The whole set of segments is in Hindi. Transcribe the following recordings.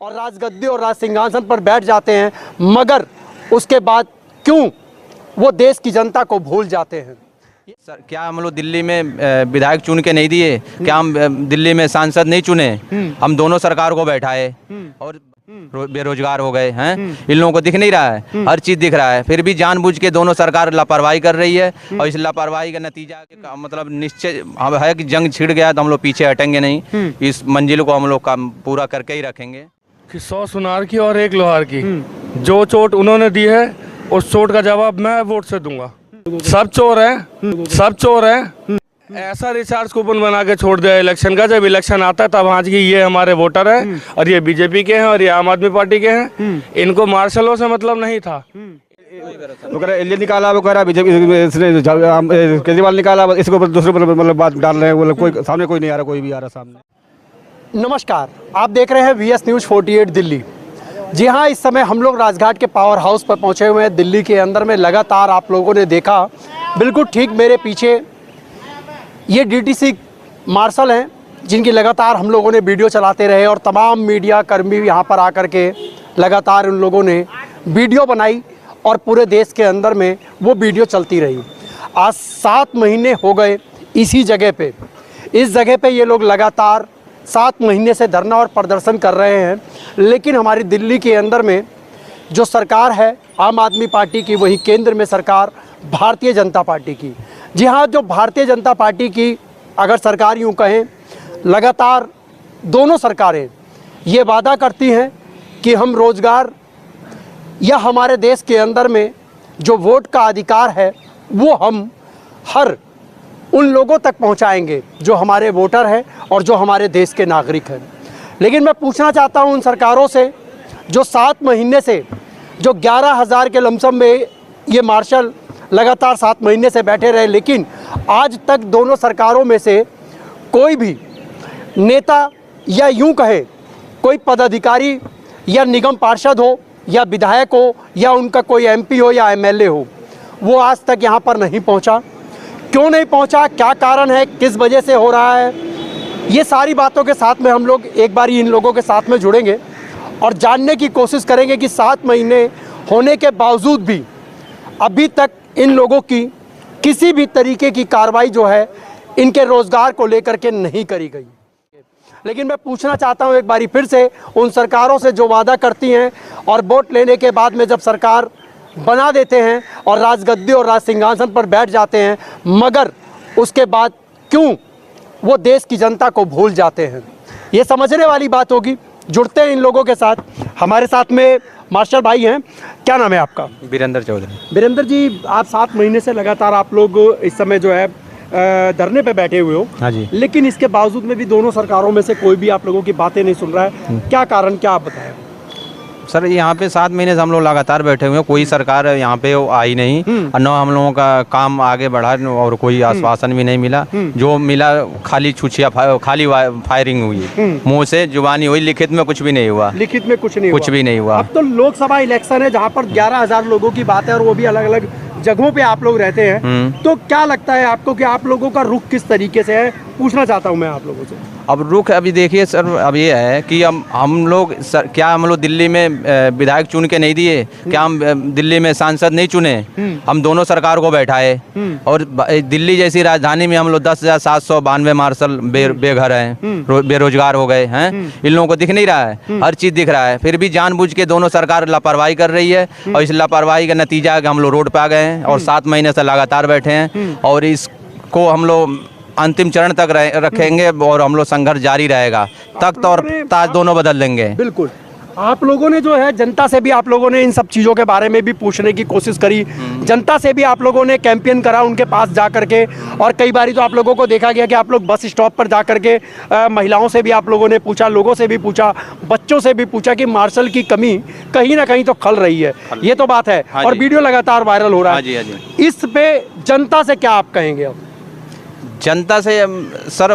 और राजगद्दी और राज सिंहासन पर बैठ जाते हैं, मगर उसके बाद क्यों वो देश की जनता को भूल जाते हैं। सर, क्या हम लोग दिल्ली में विधायक चुन के नहीं दिए? क्या हम दिल्ली में सांसद नहीं चुने? हम दोनों सरकार को बैठाए और बेरोजगार हो गए हैं। इन लोगों को दिख नहीं रहा है? हर चीज दिख रहा है, फिर भी जानबूझ के दोनों सरकार लापरवाही कर रही है। और इस लापरवाही का नतीजा मतलब निश्चय है कि जंग छिड़ गया तो हम लोग पीछे हटेंगे नहीं। इस मंजिल को हम लोग काम पूरा करके ही रखेंगे। कि 100 सुनार की और 1 लोहार की, जो चोट उन्होंने दी है उस चोट का जवाब मैं वोट से दूंगा। सब चोर हैं, सब चोर हैं। ऐसा रिचार्ज कूपन बना के छोड़ दिया इलेक्शन का। जब इलेक्शन आता है तब आज की ये हमारे वोटर हैं और ये बीजेपी के हैं और ये आम आदमी पार्टी के हैं। इनको मार्शलों से मतलब नहीं था। एलियन निकाला वगैरह, बीजेपी केजरीवाल निकाला, इसको दूसरे पर मतलब बात डाल रहे हैं। कोई सामने कोई नहीं आ रहा, कोई भी आ रहा सामने। नमस्कार, आप देख रहे हैं VS न्यूज़ 48 दिल्ली। जी हाँ, इस समय हम लोग राजघाट के पावर हाउस पर पहुंचे हुए हैं दिल्ली के अंदर में। लगातार आप लोगों ने देखा, बिल्कुल ठीक मेरे पीछे ये DTC मार्शल हैं, जिनकी लगातार हम लोगों ने वीडियो चलाते रहे और तमाम मीडिया कर्मी यहाँ पर आकर के लगातार उन लोगों ने वीडियो बनाई और पूरे देश के अंदर में वो वीडियो चलती रही। आज 7 महीने हो गए इसी जगह पे, इस जगह पे ये लोग लगातार 7 महीने से धरना और प्रदर्शन कर रहे हैं। लेकिन हमारी दिल्ली के अंदर में जो सरकार है आम आदमी पार्टी की, वही केंद्र में सरकार भारतीय जनता पार्टी की। जी हाँ, जो भारतीय जनता पार्टी की अगर सरकार यूँ कहें, लगातार दोनों सरकारें ये वादा करती हैं कि हम रोज़गार या हमारे देश के अंदर में जो वोट का अधिकार है वो हम हर उन लोगों तक पहुंचाएंगे जो हमारे वोटर हैं और जो हमारे देश के नागरिक हैं। लेकिन मैं पूछना चाहता हूं उन सरकारों से जो 7 महीने से, जो 11,000 के लमसम में ये मार्शल लगातार 7 महीने से बैठे रहे, लेकिन आज तक दोनों सरकारों में से कोई भी नेता या यूं कहे कोई पदाधिकारी या निगम पार्षद हो या विधायक हो या उनका कोई MP हो या MLA हो, वो आज तक यहाँ पर नहीं पहुँचा। क्यों नहीं पहुंचा, क्या कारण है, किस वजह से हो रहा है, ये सारी बातों के साथ में हम लोग एक बार इन लोगों के साथ में जुड़ेंगे और जानने की कोशिश करेंगे कि 7 महीने होने के बावजूद भी अभी तक इन लोगों की किसी भी तरीके की कार्रवाई जो है इनके रोज़गार को लेकर के नहीं करी गई। लेकिन मैं पूछना चाहता हूं एक बारी फिर से उन सरकारों से जो वादा करती हैं और वोट लेने के बाद में जब सरकार बना देते हैं और राजगद्दी और राज सिंहासन पर बैठ जाते हैं, मगर उसके बाद क्यों वो देश की जनता को भूल जाते हैं, ये समझने वाली बात होगी। जुड़ते हैं इन लोगों के साथ। हमारे साथ में मार्शल भाई हैं। क्या नाम है आपका? वीरेंद्र चौधरी। वीरेंद्र जी, आप 7 महीने से लगातार आप लोग इस समय जो है धरने पे बैठे हुए हो। हाँ जी। लेकिन इसके बावजूद में भी दोनों सरकारों में से कोई भी आप लोगों की बातें नहीं सुन रहा है, क्या कारण, क्या आप बताएं? सर, यहाँ पे 7 महीने से हम लोग लगातार बैठे हुए हैं, कोई सरकार यहाँ पे आई नहीं और न हम लोगों का काम आगे बढ़ा और कोई आश्वासन भी नहीं मिला। जो मिला खाली छुछिया, खाली फायरिंग हुई, मुंह से जुबानी हुई, लिखित में कुछ भी नहीं हुआ। लिखित में कुछ भी नहीं हुआ। अब तो लोकसभा इलेक्शन है जहाँ पर 11,000 लोगों की बात है और वो भी अलग अलग जगहों पे आप लोग रहते हैं। तो क्या लगता है आपको कि आप लोगों का रुख किस तरीके से है, पूछना चाहता हूँ मैं आप लोगों से। अब रुख अभी देखिए सर, अब ये है कि हम लोग क्या हम लोग दिल्ली में विधायक चुन के नहीं दिए? क्या हम दिल्ली में सांसद नहीं चुने? हम दोनों सरकार को बैठाए और दिल्ली जैसी राजधानी में हम लोग 10,792 मार्शल बेघर हैं, बेरोजगार हो गए हैं। इन लोगों को दिख नहीं रहा है? हर चीज दिख रहा है, फिर भी जानबूझ के दोनों सरकार लापरवाही कर रही है। और इस लापरवाही का नतीजा है कि हम लोग रोड पे आ गए हैं और 7 महीने से लगातार बैठे हैं और इसको हम लोग अंतिम चरण तक रखेंगे और हम लोग संघर्ष जारी रहेगा। तख्त और ताज दोनों बदल लेंगे। बिल्कुल। आप लोगों ने जो है जनता से भी आप लोगों ने इन सब चीज़ों के बारे में भी पूछने की कोशिश करी, जनता से भी आप लोगों ने कैंपेन करा उनके पास जा करके। और कई बारी तो आप लोगों को देखा गया कि आप लोग बस स्टॉप पर जा करके महिलाओं से भी आप लोगों ने पूछा, लोगों से भी पूछा, बच्चों से भी पूछा कि मार्शल की कमी कहीं ना कहीं तो खल रही है। ये तो बात है। और वीडियो लगातार वायरल हो रहा है। इस पे जनता से क्या आप कहेंगे? अब जनता से सर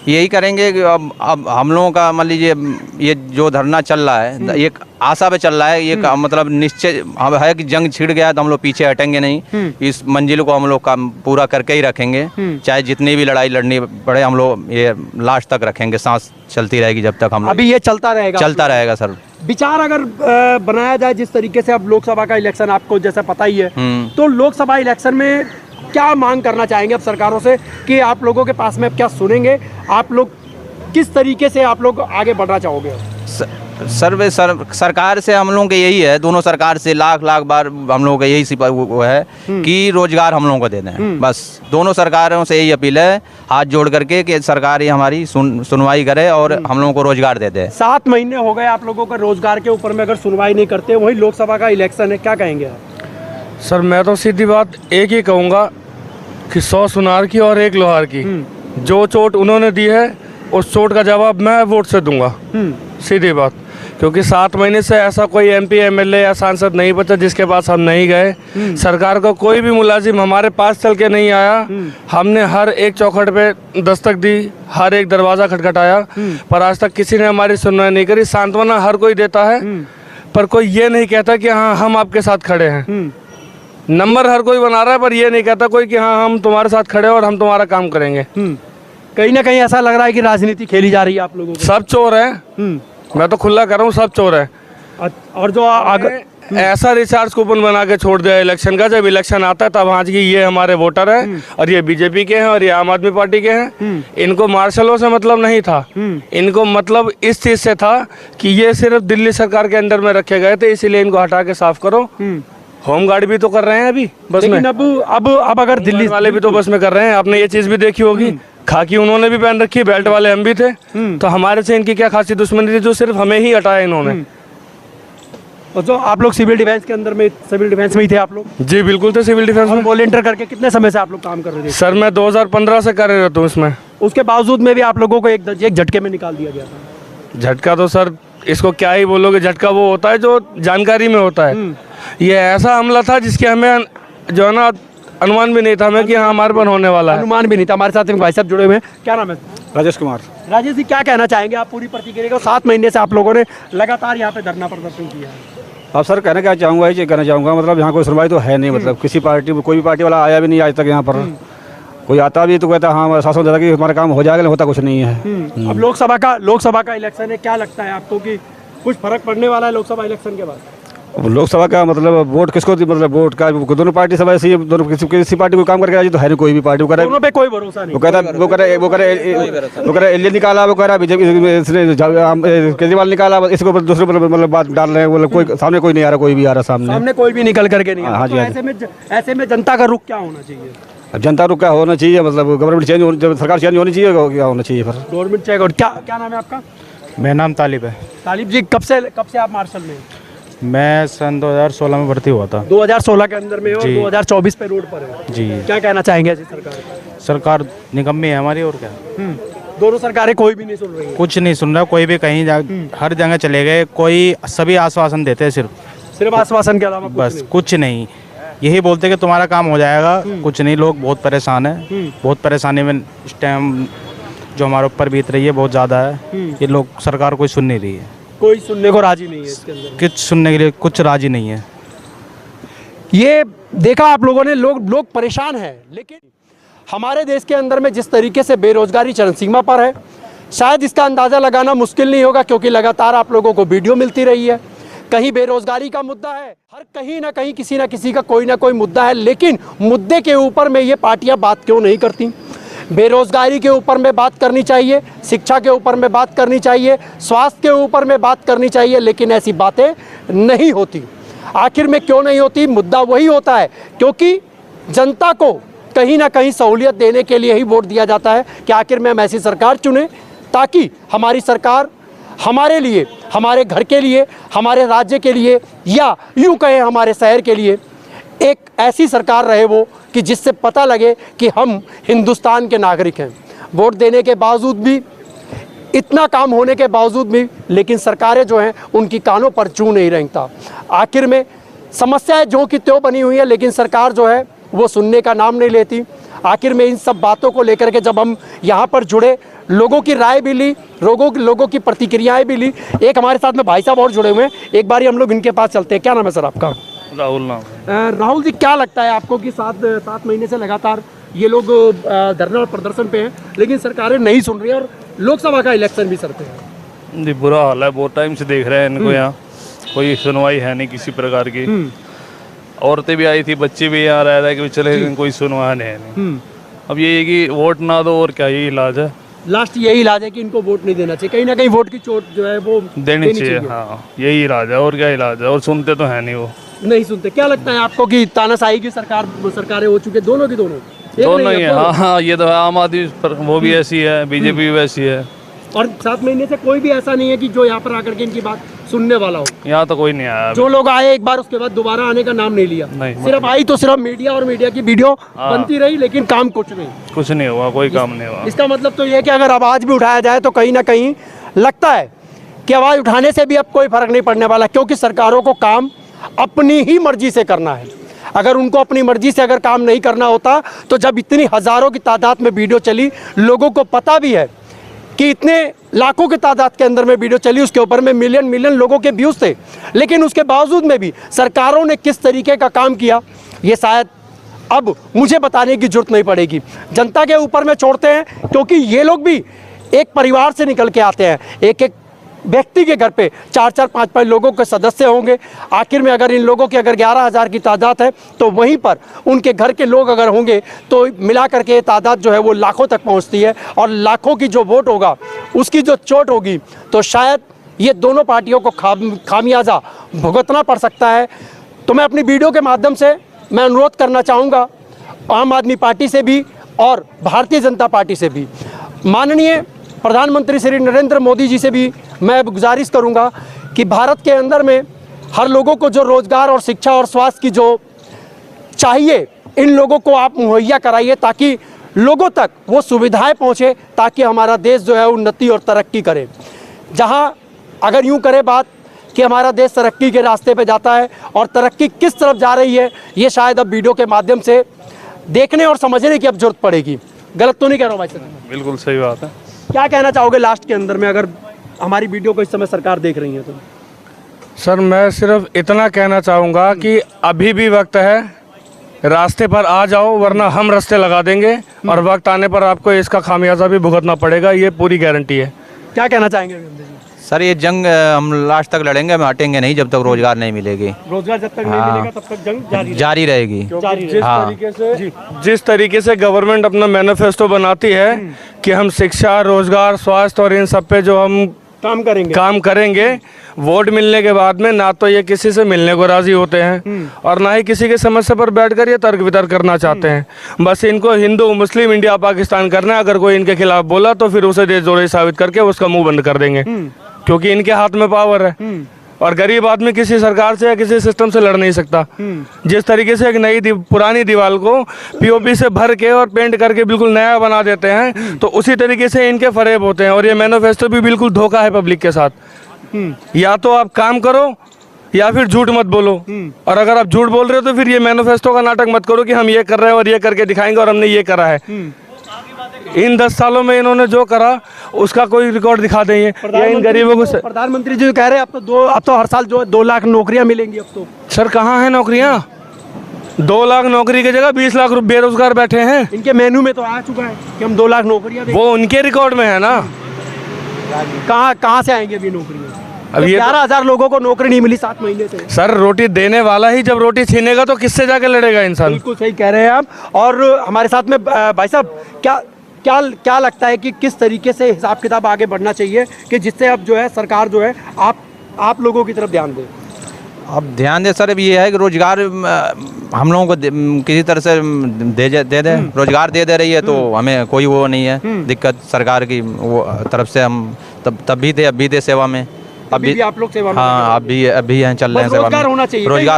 यही करेंगे कि अब हम लोगों का मान लीजिए ये जो धरना चल रहा है एक आशा पे चल रहा है, ये मतलब निश्चय है कि जंग छिड़ गया तो हम लोग पीछे हटेंगे नहीं। इस मंजिल को हम लोग काम पूरा करके ही रखेंगे, चाहे जितनी भी लड़ाई लड़नी पड़े हम लोग ये लास्ट तक रखेंगे, सांस चलती रहेगी जब तक हम लोग। अभी ये चलता रहेगा सर। विचार अगर बनाया जाए जिस तरीके से अब लोकसभा का इलेक्शन आपको जैसा पता ही है, तो लोकसभा इलेक्शन में क्या मांग करना चाहेंगे अब सरकारों से कि आप लोगों के पास में अब क्या सुनेंगे, आप लोग किस तरीके से आप लोग आगे बढ़ना चाहोगे? सरकार से हम लोगों के यही है, दोनों सरकार से लाख बार हम लोगों का यही वो है कि रोजगार हम लोगों को दे दें। बस दोनों सरकारों से यही अपील है हाथ जोड़ करके कि सरकार ही हमारी सुनवाई करे और हम लोगों को रोजगार दे दे। 7 महीने हो गए आप लोगों का रोजगार के ऊपर में अगर सुनवाई नहीं करते, वही लोकसभा का इलेक्शन है, क्या कहेंगे आप? सर मैं तो सीधी बात एक ही कहूँगा कि 100 सुनार की और 1 लोहार की। जो चोट उन्होंने दी है उस चोट का जवाब मैं वोट से दूंगा, सीधी बात। क्योंकि 7 महीने से ऐसा कोई MP MLA या सांसद नहीं बचा जिसके पास हम नहीं गए। सरकार का कोई भी मुलाजिम हमारे पास चल के नहीं आया। हमने हर एक चौखट पे दस्तक दी, हर एक दरवाज़ा खटखटाया, पर आज तक किसी ने हमारी सुनवाई नहीं करी। सांत्वना हर कोई देता है, पर कोई ये नहीं कहता कि हाँ हम आपके साथ खड़े हैं। नंबर हर कोई बना रहा है, पर ये नहीं कहता कोई कि हाँ हम तुम्हारे साथ खड़े हैं और हम तुम्हारा काम करेंगे। कहीं ना कहीं ऐसा लग रहा है कि राजनीति खेली जा रही है आप लोगों को। सब चोर हैं, मैं तो खुला कर रहा हूँ, सब चोर है। और जो ऐसा रिचार्ज कूपन बना के छोड़ दिया इलेक्शन का, जब इलेक्शन आता है तब आज की ये हमारे वोटर हैं और ये BJP के हैं और ये आम आदमी पार्टी के हैं। इनको मार्शलों से मतलब नहीं था, इनको मतलब इस चीज से था कि ये सिर्फ दिल्ली सरकार के अंडर में रखे गए थे, इसीलिए इनको हटा के साफ करो। होमगार्ड भी तो कर रहे हैं अभी बस में। अब अगर दिल्ली वाले भी तो बस में कर रहे हैं, आपने ये चीज भी देखी होगी। खाकी उन्होंने भी पहन रखी, बेल्ट वाले हम भी थे। तो हमारे से इनकी क्या खासी दुश्मनी थी जो सिर्फ हमें ही हटाया इन्होंने। और जो आप लोग सिविल डिफेंस के अंदर में, सिविल डिफेंस में ही थे आप लोग? जी बिल्कुल थे सिविल डिफेंस में। वॉलंटियर करके कितने समय से आप लोग काम कर रहे थे? सर मैं 2015 से कार्यरत हूँ इसमें। उसके बावजूद में भी आप लोगों को एक झटके में निकाल दिया गया था। झटका तो सर इसको क्या ही बोलोगे, झटका वो होता है जो जानकारी में होता है। ये ऐसा हमला था जिसके हमें जो है ना अनुमान भी नहीं था हमें कि हाँ हमारे पर होने वाला है। अनुमान भी नहीं था। हमारे साथ एक भाई साहब जुड़े हुए हैं, क्या नाम है? राजेश कुमार। राजेश जी क्या कहना चाहेंगे आप पूरी प्रतिक्रिया को? 7 महीने से आप लोगों ने लगातार यहाँ पे धरना प्रदर्शन किया है। अब सर कहना क्या चाहूँगा, ये कहना चाहूँगा मतलब यहाँ कोई सुनवाई तो है नहीं, मतलब किसी पार्टी कोई भी पार्टी वाला आया भी नहीं आज तक यहाँ पर। कोई आता भी तो कहता हाँ शासन देता कि हमारा काम हो जाएगा, लेकिन होता कुछ नहीं है। अब लोकसभा का इलेक्शन है, क्या लगता है आपको कि कुछ फर्क पड़ने वाला है लोकसभा इलेक्शन के बाद? लोकसभा का मतलब वोट किसको, मतलब वोट का दोनों पार्टी सब ऐसी, दोनों किसी पार्टी को काम करके राजी तो है नहीं, कोई भी पार्टी वो दोनों पे कोई भरोसा नहीं। वो कह एलियन निकाला, वो कह रहा BJP केजरीवाल निकाला, इसको दूसरे मतलब बात डाल रहे हैं, मतलब कोई सामने कोई नहीं आ रहा, कोई भी आ रहा सामने कोई भी निकल करके नहीं। हाँ जी। ऐसे में जनता का रुख क्या होना चाहिए? अब जनता रुख क्या होना चाहिए, मतलब गवर्नमेंट चेंज होनी, जब सरकार चेंज होनी चाहिए, क्या होना चाहिए फिर? Government change. और क्या नाम है आपका? मेरा नाम तालिब है। तालिब जी कब से आप मार्शल में? मैं सन 2016 में भर्ती हुआ था। 2016 के अंदर में हो, 2024 पे रोड पर है जी। क्या कहना चाहेंगे ऐसी सरकार? सरकार निकम्मी है हमारी, और क्या। दोनों सरकारें कोई भी नहीं सुन रही है। कुछ नहीं सुन रहा, कोई भी कहीं हर जगह चले गए, कोई सभी आश्वासन देते हैं, सिर्फ आश्वासन के अलावा बस कुछ नहीं। यही बोलते कि तुम्हारा काम हो जाएगा, कुछ नहीं। लोग बहुत परेशान है, बहुत परेशानी में इस टाइम जो हमारे ऊपर बीत रही है बहुत ज़्यादा है। ये लोग सरकार कोई सुन नहीं रही है, कोई सुनने को राजी नहीं है इसके अंदर। कुछ सुनने के लिए कुछ राजी नहीं है। ये देखा आप लोगों ने, लोग परेशान हैं। लेकिन हमारे देश के अंदर में जिस तरीके से बेरोजगारी चरम सीमा पर है, शायद इसका अंदाज़ा लगाना मुश्किल नहीं होगा, क्योंकि लगातार आप लोगों को वीडियो मिलती रही है। कहीं बेरोजगारी का मुद्दा है, हर कहीं ना कहीं किसी ना किसी का कोई ना कोई मुद्दा है। लेकिन मुद्दे के ऊपर में ये पार्टियां बात क्यों नहीं करती? बेरोजगारी के ऊपर में बात करनी चाहिए, शिक्षा के ऊपर में बात करनी चाहिए, स्वास्थ्य के ऊपर में बात करनी चाहिए, लेकिन ऐसी बातें नहीं होती। आखिर में क्यों नहीं होती? मुद्दा वही होता है क्योंकि जनता को कहीं ना कहीं सहूलियत देने के लिए ही वोट दिया जाता है कि आखिर में हम ऐसी सरकार चुनें ताकि हमारी सरकार हमारे लिए, हमारे घर के लिए, हमारे राज्य के लिए, या यूँ कहें हमारे शहर के लिए एक ऐसी सरकार रहे वो कि जिससे पता लगे कि हम हिंदुस्तान के नागरिक हैं। वोट देने के बावजूद भी, इतना काम होने के बावजूद भी, लेकिन सरकारें जो हैं उनकी कानों पर जू नहीं रेंगता। आखिर में समस्याएं जो कि त्यों बनी हुई है, लेकिन सरकार जो है वो सुनने का नाम नहीं लेती। आखिर में इन सब बातों को लेकर के जब हम यहाँ पर जुड़े, लोगों की राय भी ली, लोगों की प्रतिक्रियाएं भी ली। एक हमारे साथ में भाई साहब और जुड़े हुए हैं, एक बारी हम लोग इनके पास चलते हैं। क्या नाम है सर आपका? राहुल नाम। राहुल जी, क्या लगता है आपको कि 7 महीने से लगातार ये लोग धरना और प्रदर्शन पे हैं, लेकिन सरकारें नहीं सुन रही है और लोकसभा का इलेक्शन भी सर पे है? जी बुरा हाल है, बहुत टाइम से देख रहे हैं इनको, यहाँ कोई सुनवाई है नहीं किसी प्रकार की। औरतें भी आई थी, बच्चे भी यहाँ रह रहे कि चले, लेकिन कोई सुनवाई है नहीं। अब ये है कि वोट ना दो और क्या, यही इलाज है। लास्ट यही इलाज है कि इनको वोट नहीं देना चाहिए, कहीं ना कहीं वोट की चोट जो है वो देनी चाहिए। हाँ, यही इलाज है, और क्या इलाज है, और सुनते तो है नहीं, वो नहीं सुनते। क्या लगता है आपको कि तानाशाही की सरकारें हो चुके, दोनों की दोनों? दोनों ही है। हाँ हाँ, ये तो है, आम आदमी पर वो भी ऐसी है, बीजेपी भी वैसी है। और 7 महीने से कोई भी ऐसा नहीं है कि जो यहाँ पर आकर के इनकी बात सुनने वाला हो। यहाँ तो कोई नहीं आया। जो लोग आए एक बार, उसके बाद दोबारा आने का नाम नहीं लिया। नहीं, सिर्फ आई तो सिर्फ मीडिया और मीडिया की वीडियो बनती रही, लेकिन काम कुछ नहीं हुआ, कोई काम नहीं हुआ। इसका मतलब तो ये है कि अगर आवाज भी उठाया जाए तो कहीं ना कहीं लगता है कि आवाज उठाने से भी अब कोई फर्क नहीं पड़ने वाला, क्योंकि सरकारों को काम अपनी ही मर्जी से करना है। अगर उनको अपनी मर्जी से अगर काम नहीं करना होता तो जब इतनी हज़ारों की तादाद में वीडियो चली, लोगों को पता भी है कि इतने लाखों की तादाद के अंदर में वीडियो चली, उसके ऊपर में मिलियन लोगों के व्यूज़ थे, लेकिन उसके बावजूद में भी सरकारों ने किस तरीके का काम किया, ये शायद अब मुझे बताने की जरूरत नहीं पड़ेगी, जनता के ऊपर में छोड़ते हैं। क्योंकि ये लोग भी एक परिवार से निकल के आते हैं, एक व्यक्ति के घर पे 4-4, 5-5 लोगों के सदस्य होंगे। आखिर में अगर इन लोगों की अगर 11,000 की तादाद है तो वहीं पर उनके घर के लोग अगर होंगे तो मिला करके तादाद जो है वो लाखों तक पहुंचती है, और लाखों की जो वोट होगा उसकी जो चोट होगी तो शायद ये दोनों पार्टियों को खामियाजा भुगतना पड़ सकता है। तो मैं अपनी वीडियो के माध्यम से मैं अनुरोध करना चाहूँगा आम आदमी पार्टी से भी और भारतीय जनता पार्टी से भी, माननीय प्रधानमंत्री श्री नरेंद्र मोदी जी से भी मैं गुजारिश करूंगा कि भारत के अंदर में हर लोगों को जो रोज़गार और शिक्षा और स्वास्थ्य की जो चाहिए, इन लोगों को आप मुहैया कराइए ताकि लोगों तक वो सुविधाएं पहुंचे, ताकि हमारा देश जो है उन्नति और तरक्की करे। जहां अगर यूं करे बात कि हमारा देश तरक्की के रास्ते पे जाता है और तरक्की किस तरफ जा रही है, ये शायद अब वीडियो के माध्यम से देखने और समझने की अब जरूरत पड़ेगी। गलत तो नहीं कह रहा हूँ भाई साहब? बिल्कुल सही बात है। क्या कहना चाहोगे लास्ट के अंदर में, अगर हमारी वीडियो को इस समय सरकार देख रही है तो? सर मैं सिर्फ इतना कहना चाहूँगा कि अभी भी वक्त है, रास्ते पर आ जाओ, वरना हम रास्ते लगा देंगे और वक्त आने पर आपको इसका खामियाजा भी भुगतना पड़ेगा, ये पूरी गारंटी है। क्या कहना चाहेंगे सर? ये जंग हम लास्ट तक लड़ेंगे, हम हटेंगे नहीं जब तक रोजगार नहीं मिलेगी। रोजगार जब तक नहीं मिलेगा तब तक जंग जारी रहेगी। जिस तरीके से गवर्नमेंट अपना मैनिफेस्टो बनाती है कि हम शिक्षा, रोजगार, स्वास्थ्य और इन सब पे जो हम काम करेंगे, वोट मिलने के बाद में ना तो ये किसी से मिलने को राजी होते हैं और ना ही किसी के समस्या पर बैठकर ये तर्क वितर्क करना चाहते हैं। बस इनको हिंदू, मुस्लिम, इंडिया, पाकिस्तान करना है। अगर कोई इनके खिलाफ बोला तो फिर उसे देशद्रोही साबित करके उसका मुंह बंद कर देंगे, क्योंकि इनके हाथ में पावर है। और गरीब आदमी किसी सरकार से या किसी सिस्टम से लड़ नहीं सकता। जिस तरीके से एक पुरानी दीवार को पीओपी से भर के और पेंट करके बिल्कुल नया बना देते हैं, तो उसी तरीके से इनके फरेब होते हैं। और ये मैनिफेस्टो भी बिल्कुल धोखा है पब्लिक के साथ। या तो आप काम करो या फिर झूठ मत बोलो, और अगर आप झूठ बोल रहे हो तो फिर ये मैनिफेस्टो का नाटक मत करो कि हम ये कर रहे हैं और ये करके दिखाएंगे और हमने ये करा है। इन 10 सालों में इन्होंने जो करा उसका कोई रिकॉर्ड दिखा दें ये इन गरीबों को। प्रधानमंत्री जी कह रहे हैं अब तो हर साल जो 2 लाख नौकरियां मिलेंगी। अब तो सर कहाँ है नौकरियां? 2 लाख नौकरी की जगह 20 लाख बेरोजगार बैठे हैं। इनके मेनू में तो आ चुका है कि हम 2 लाख नौकरियां देंगे। वो उनके रिकॉर्ड में है ना। कहाँ से आएंगे अभी नौकरियां? अब ये 11,000 लोगों को नौकरी नहीं मिली 7 महीने से। सर रोटी देने वाला ही जब रोटी छीनेगा तो किससे जाके लड़ेगा इंसान? बिल्कुल सही कह रहे हैं आप। और हमारे साथ में भाई साहब क्या लगता है कि किस तरीके से हिसाब किताब आगे बढ़ना चाहिए कि जिससे अब जो है सरकार जो है आप लोगों की तरफ ध्यान दे? अब ध्यान दे सर, अब ये है कि रोजगार हम लोगों को किसी तरह से दे दे रोजगार दे रही है, तो हमें कोई वो नहीं है दिक्कत सरकार की वो तरफ से। हम तब भी थे, अब भी थे सेवा में, अभी आप लोग सेवा में? हाँ, अभी हैं, चल रहे हैं सेवा में। रोजगार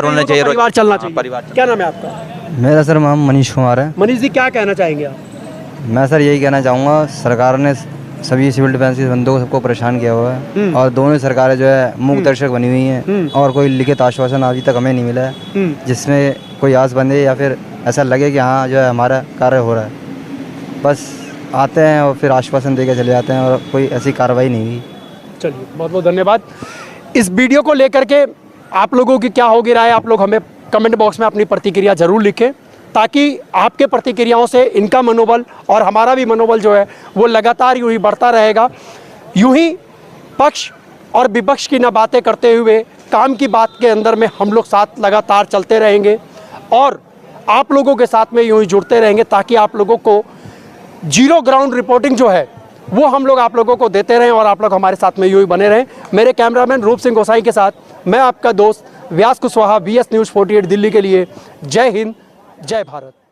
होना चाहिए, परिवार चलना चाहिए। क्या नाम है आपका? मेरा सर नाम मनीष कुमार है। मनीष जी, क्या कहना चाहेंगे आप? मैं सर यही कहना चाहूँगा, सरकार ने सभी सिविल डिफेंस के बंदों को सबको परेशान किया हुआ है और दोनों सरकारें जो है मूक दर्शक बनी हुई हैं और कोई लिखित आश्वासन अभी तक हमें नहीं मिला है जिसमें कोई आस बंधे या फिर ऐसा लगे कि हाँ जो है हमारा कार्य हो रहा है। बस आते हैं और फिर आश्वासन दे के चले जाते हैं और कोई ऐसी कार्रवाई नहीं हुई। चलिए, बहुत बहुत धन्यवाद। इस वीडियो को लेकर के आप लोगों की क्या होगी राय, आप लोग हमें कमेंट बॉक्स में अपनी प्रतिक्रिया ज़रूर लिखें, ताकि आपके प्रतिक्रियाओं से इनका मनोबल और हमारा भी मनोबल जो है वो लगातार यूँ ही बढ़ता रहेगा। यूँ ही पक्ष और विपक्ष की ना बातें करते हुए काम की बात के अंदर में हम लोग साथ लगातार चलते रहेंगे और आप लोगों के साथ में यूँ ही जुड़ते रहेंगे, ताकि आप लोगों को जीरो ग्राउंड रिपोर्टिंग जो है वो हम लोग आप लोगों को देते रहें और आप लोग हमारे साथ में यूँ ही बने रहें। मेरे कैमरामैन रूप सिंह गोसाई के साथ मैं आपका दोस्त व्यास कुशवाहा, VS News 48 दिल्ली के लिए। जय हिंद, जय भारत।